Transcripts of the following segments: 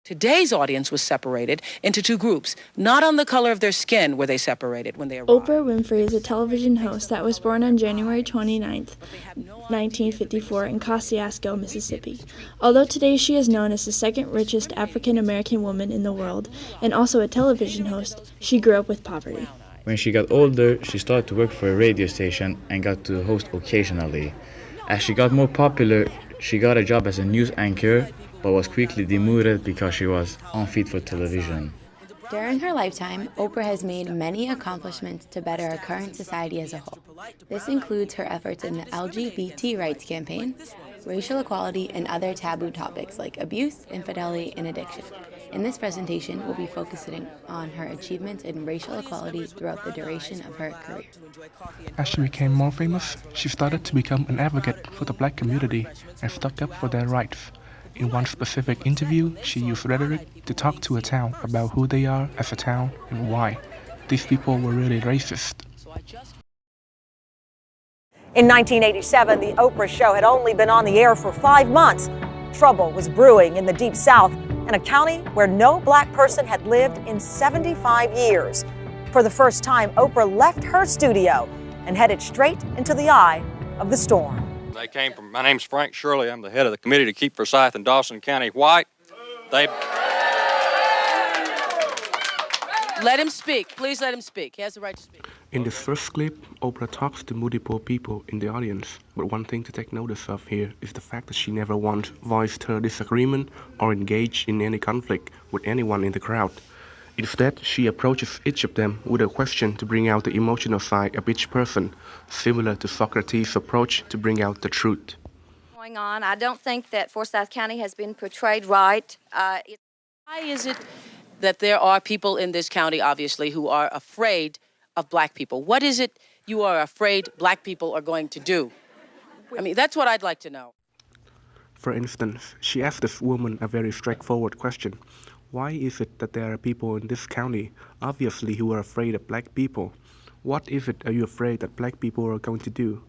Today's audience was separated into two groups. Not on the color of their skin were they separated when they arrived. Oprah Winfrey is a television host that was born on January 29th, 1954 in Kosciuszko, Mississippi. Although today she is known as the second richest African-American woman in the world and also a television host, she grew up with poverty. When she got older, she started to work for a radio station and got to host occasionally. As she got more popular, she got a job as a news anchor, but was quickly demoted because she was unfit for television. During her lifetime, Oprah has made many accomplishments to better our current society as a whole. This includes her efforts in the LGBT rights campaign, racial equality, and other taboo topics like abuse, infidelity, and addiction. In this presentation, we'll be focusing on her achievements in racial equality throughout the duration of her career. As she became more famous, she started to become an advocate for the black community and stuck up for their rights. In one specific interview, she used rhetoric to talk to a town about who they are as a town and why. These people were really racist. In 1987, the Oprah show had only been on the air for 5 months. Trouble was brewing in the Deep South, in a county where no black person had lived in 75 years. For the first time, Oprah left her studio and headed straight into the eye of the storm. They came from, my name's Frank Shirley. I'm the head of the committee to keep Forsyth and Dawson County white. Let him speak. Please let him speak. He has the right to speak. In this first clip, Oprah talks to multiple people in the audience, but one thing to take notice of here is the fact that she never once voiced her disagreement or engaged in any conflict with anyone in the crowd. Instead, she approaches each of them with a question to bring out the emotional side of each person, similar to Socrates' approach to bring out the truth. Going on, I don't think that Forsyth County has been portrayed right. Why is it that there are people in this county, obviously, who are afraid of black people? What is it you are afraid black people are going to do? I mean, that's what I'd like to know. For instance, she asked this woman a very straightforward question. Why is it that there are people in this county, obviously, who are afraid of black people? What is it are you afraid that black people are going to do?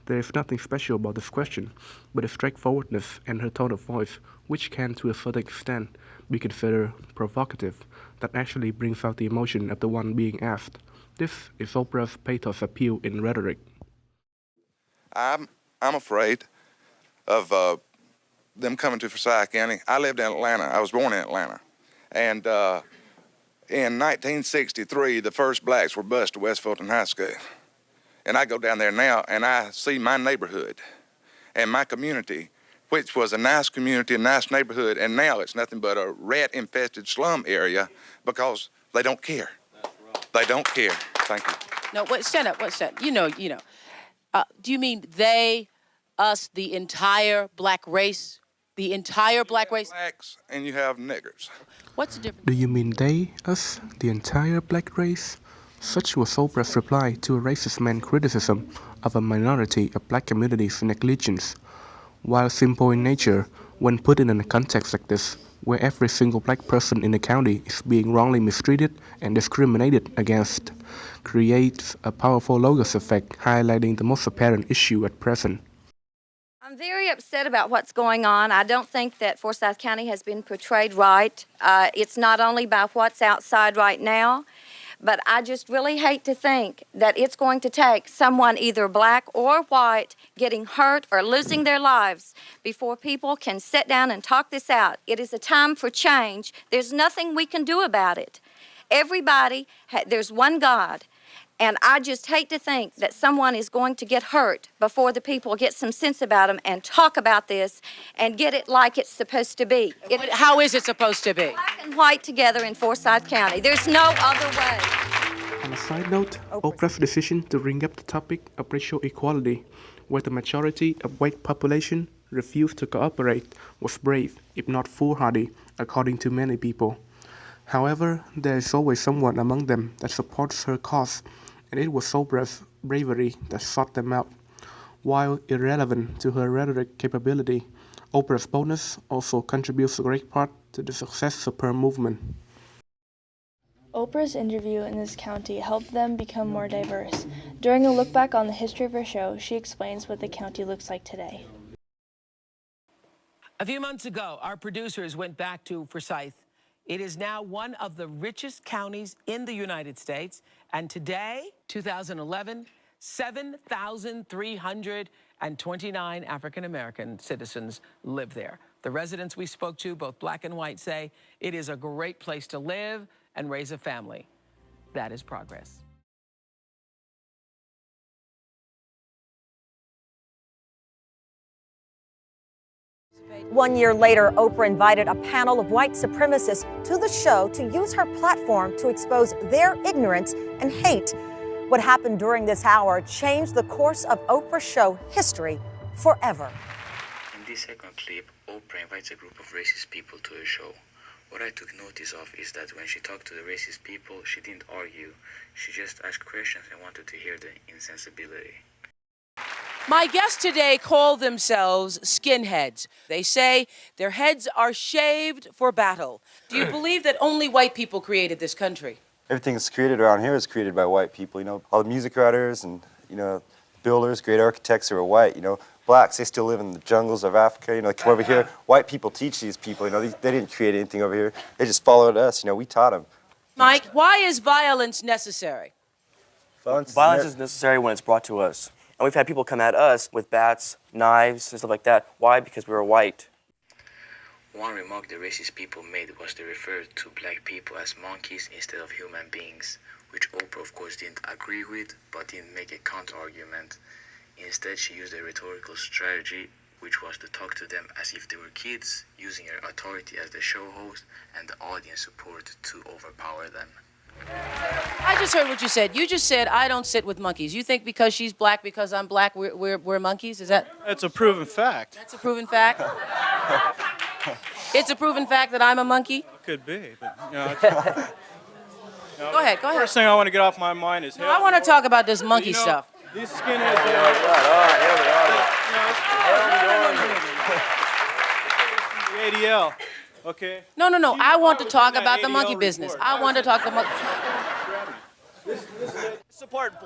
There is nothing special about this question, but the straightforwardness and her tone of voice, which can, to a certain extent, be considered provocative, that actually brings out the emotion of the one being asked. This is Oprah's pathos appeal in rhetoric. I'm afraid of them coming to Forsyth County. I lived in Atlanta. I was born in Atlanta. And in 1963, the first blacks were bused to West Fulton High School. And I go down there now, and I see my neighborhood and my community, which was a nice community, a nice neighborhood, and now it's nothing but a rat-infested slum area because they don't care. They don't care. Thank you. No, wait, stand up. What's that? You know. Do you mean they, us, the entire black race? The entire black race? Blacks and you have niggers. What's the difference? Do you mean they, us, the entire black race? Such was Oprah's reply to a racist man's criticism of a minority of black communities' negligence. While simple in nature, when put in a context like this, where every single black person in the county is being wrongly mistreated and discriminated against, creates a powerful logos effect highlighting the most apparent issue at present. I'm very upset about what's going on. I don't think that Forsyth County has been portrayed right. It's not only by what's outside right now, but I just really hate to think that it's going to take someone either black or white getting hurt or losing their lives before people can sit down and talk this out. It is a time for change. There's nothing we can do about it. Everybody, there's one God. And I just hate to think that someone is going to get hurt before the people get some sense about them and talk about this and get it like it's supposed to be. How is it supposed to be? Black and white together in Forsyth County. There's no other way. On a side note, Oprah's decision to bring up the topic of racial equality, where the majority of white population refused to cooperate, was brave, if not foolhardy, according to many people. However, there is always someone among them that supports her cause, and it was Oprah's bravery that sought them out. While irrelevant to her rhetoric capability, Oprah's boldness also contributes a great part to the success of her movement. Oprah's interview in this county helped them become more diverse. During a look back on the history of her show, she explains what the county looks like today. A few months ago, our producers went back to Forsyth It is now one of the richest counties in the United States. And today, 2011, 7,329 African-American citizens live there. The residents we spoke to, both black and white, say it is a great place to live and raise a family. That is progress. One year later, Oprah invited a panel of white supremacists to the show to use her platform to expose their ignorance and hate. What happened during this hour changed the course of Oprah's show history forever. In this second clip, Oprah invites a group of racist people to her show. What I took notice of is that when she talked to the racist people, she didn't argue. She just asked questions and wanted to hear the insensibility. My guests today call themselves skinheads. They say their heads are shaved for battle. Do you believe that only white people created this country? Everything that's created around here is created by white people. You know, all the music writers and, builders, great architects who are white. Blacks, they still live in the jungles of Africa. They come over here. White people teach these people. They didn't create anything over here. They just followed us. We taught them. Mike, why is violence necessary? Violence is necessary when it's brought to us. And we've had people come at us with bats, knives, and stuff like that. Why? Because we were white. One remark the racist people made was to refer to black people as monkeys instead of human beings, which Oprah, of course, didn't agree with, but didn't make a counter-argument. Instead, she used a rhetorical strategy, which was to talk to them as if they were kids, using her authority as the show host and the audience support to overpower them. I just heard what you said. You just said, I don't sit with monkeys. You think because she's black, because I'm black, we're monkeys? Is that? That's a proven fact. That's a proven fact? It's a proven fact that I'm a monkey? Could be, but, Go ahead. First thing I want to get off my mind is... I want to talk about this monkey stuff. These skinheads... The ADL, okay? No. I want to talk about the monkey business. I want to talk about...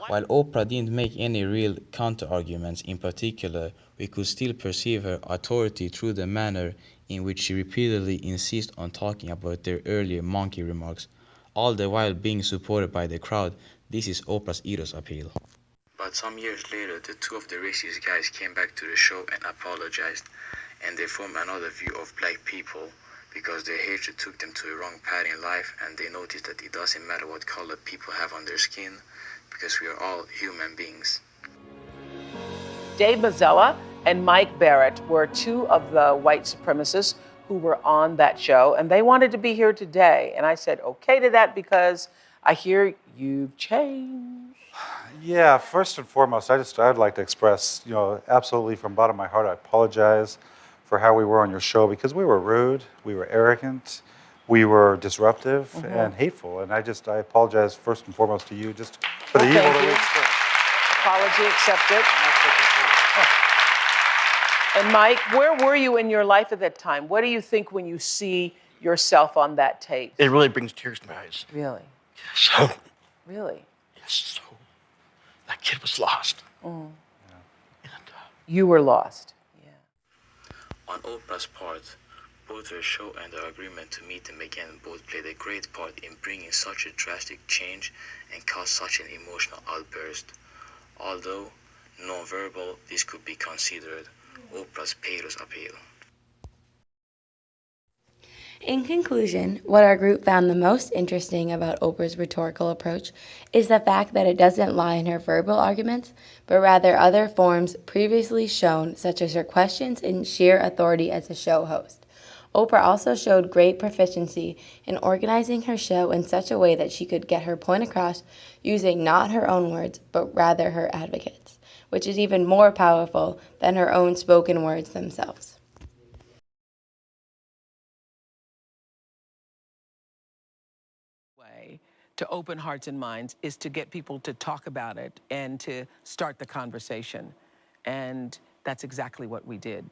While Oprah didn't make any real counter-arguments in particular, we could still perceive her authority through the manner in which she repeatedly insists on talking about their earlier monkey remarks, all the while being supported by the crowd. This is Oprah's ethos appeal. But some years later, the two of the racist guys came back to the show and apologized, and they formed another view of black people because their hatred took them to a wrong path in life, and they noticed that it doesn't matter what color people have on their skin because we are all human beings. Dave Mazzella and Mike Barrett were two of the white supremacists who were on that show, and they wanted to be here today. And I said okay to that because I hear you've changed. Yeah, first and foremost, I'd like to express, absolutely from the bottom of my heart, I apologize for how we were on your show because we were rude, we were arrogant, we were disruptive and hateful. And I apologize first and foremost to you just for the evil that we experienced. Apology accepted. And Mike, where were you in your life at that time? What do you think when you see yourself on that tape? It really brings tears to my eyes. Really? So, Really? yes, so that kid was lost. Mm. You were lost. On Oprah's part, both her show and her agreement to meet them again both played a great part in bringing such a drastic change and caused such an emotional outburst. Although non-verbal, this could be considered Oprah's pathos appeal. In conclusion, what our group found the most interesting about Oprah's rhetorical approach is the fact that it doesn't lie in her verbal arguments, but rather other forms previously shown, such as her questions and sheer authority as a show host. Oprah also showed great proficiency in organizing her show in such a way that she could get her point across using not her own words, but rather her advocates, which is even more powerful than her own spoken words themselves. To open hearts and minds is to get people to talk about it and to start the conversation. And that's exactly what we did.